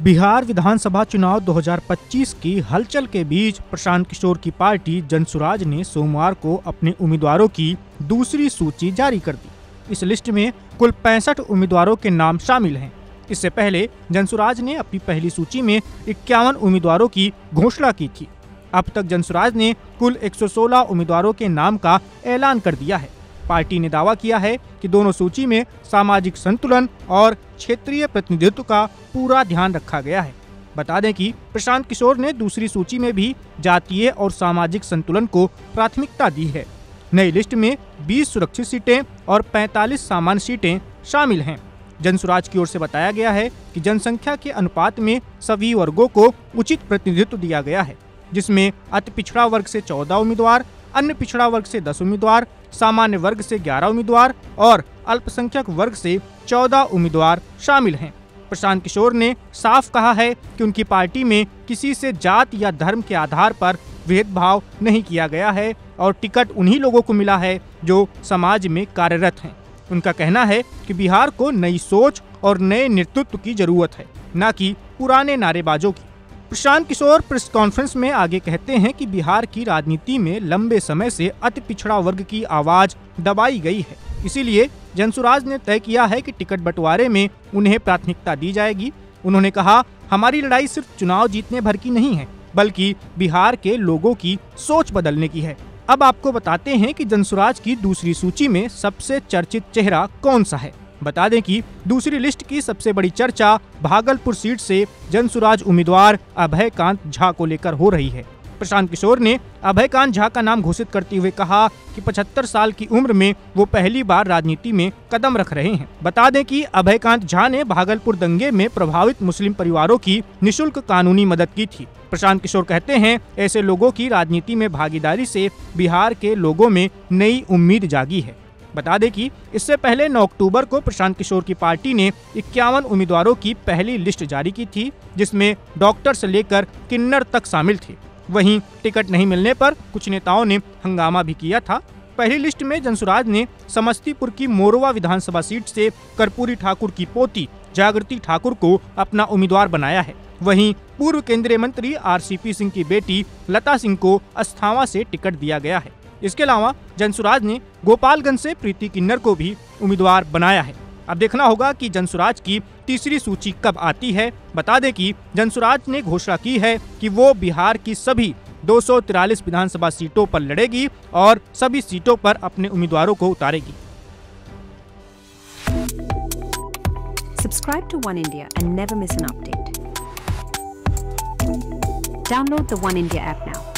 बिहार विधानसभा चुनाव 2025 की हलचल के बीच प्रशांत किशोर की पार्टी जनसुराज ने सोमवार को अपने उम्मीदवारों की दूसरी सूची जारी कर दी। इस लिस्ट में कुल 65 उम्मीदवारों के नाम शामिल हैं। इससे पहले जनसुराज ने अपनी पहली सूची में 51 उम्मीदवारों की घोषणा की थी। अब तक जनसुराज ने कुल 116 उम्मीदवारों के नाम का ऐलान कर दिया है। पार्टी ने दावा किया है कि दोनों सूची में सामाजिक संतुलन और क्षेत्रीय प्रतिनिधित्व का पूरा ध्यान रखा गया है। बता दें कि प्रशांत किशोर ने दूसरी सूची में भी जातीय और सामाजिक संतुलन को प्राथमिकता दी है। नई लिस्ट में 20 सुरक्षित सीटें और 45 सामान्य सीटें शामिल हैं। जनसुराज की ओर से बताया गया है कि जनसंख्या के अनुपात में सभी वर्गों को उचित प्रतिनिधित्व दिया गया है, जिसमें अति पिछड़ा वर्ग से 14 उम्मीदवार, अन्य पिछड़ा वर्ग से 10 उम्मीदवार, सामान्य वर्ग से 11 उम्मीदवार और अल्पसंख्यक वर्ग से 14 उम्मीदवार शामिल हैं। प्रशांत किशोर ने साफ कहा है कि उनकी पार्टी में किसी से जात या धर्म के आधार पर भेदभाव नहीं किया गया है और टिकट उन्हीं लोगों को मिला है जो समाज में कार्यरत हैं। उनका कहना है कि बिहार को नई सोच और नए नेतृत्व की जरूरत है, न कि पुराने नारेबाजों की। प्रशांत किशोर प्रेस कॉन्फ्रेंस में आगे कहते हैं कि बिहार की राजनीति में लंबे समय से अति पिछड़ा वर्ग की आवाज दबाई गई है, इसीलिए जनसुराज ने तय किया है कि टिकट बंटवारे में उन्हें प्राथमिकता दी जाएगी। उन्होंने कहा, हमारी लड़ाई सिर्फ चुनाव जीतने भर की नहीं है, बल्कि बिहार के लोगों की सोच बदलने की है। अब आपको बताते हैं कि जनसुराज की दूसरी सूची में सबसे चर्चित चेहरा कौन सा है। बता दें कि दूसरी लिस्ट की सबसे बड़ी चर्चा भागलपुर सीट से जनसुराज उम्मीदवार अभयकांत झा को लेकर हो रही है। प्रशांत किशोर ने अभयकांत झा का नाम घोषित करते हुए कहा कि 75 साल की उम्र में वो पहली बार राजनीति में कदम रख रहे हैं। बता दें कि अभयकांत झा ने भागलपुर दंगे में प्रभावित मुस्लिम परिवारों की निःशुल्क कानूनी मदद की थी। प्रशांत किशोर कहते हैं, ऐसे लोगों की राजनीति में भागीदारी से बिहार के लोगों में नई उम्मीद जागी है। बता दें कि इससे पहले 9 अक्टूबर को प्रशांत किशोर की पार्टी ने 51 उम्मीदवारों की पहली लिस्ट जारी की थी, जिसमें डॉक्टर से लेकर किन्नर तक शामिल थे। वहीं टिकट नहीं मिलने पर कुछ नेताओं ने हंगामा भी किया था। पहली लिस्ट में जनसुराज ने समस्तीपुर की मोरवा विधानसभा सीट से कर्पूरी ठाकुर की पोती जागृति ठाकुर को अपना उम्मीदवार बनाया है। वहीं पूर्व केंद्रीय मंत्री RCP सिंह की बेटी लता सिंह को अस्थावा से टिकट दिया गया है। इसके अलावा जनसुराज ने गोपालगंज से प्रीति किन्नर को भी उम्मीदवार बनाया है। अब देखना होगा कि जनसुराज की तीसरी सूची कब आती है। बता दें कि जनसुराज ने घोषणा की है कि वो बिहार की सभी 243 विधानसभा सीटों पर लड़ेगी और सभी सीटों पर अपने उम्मीदवारों को उतारेगी। Subscribe to One India and never miss an update. Download the One India app now.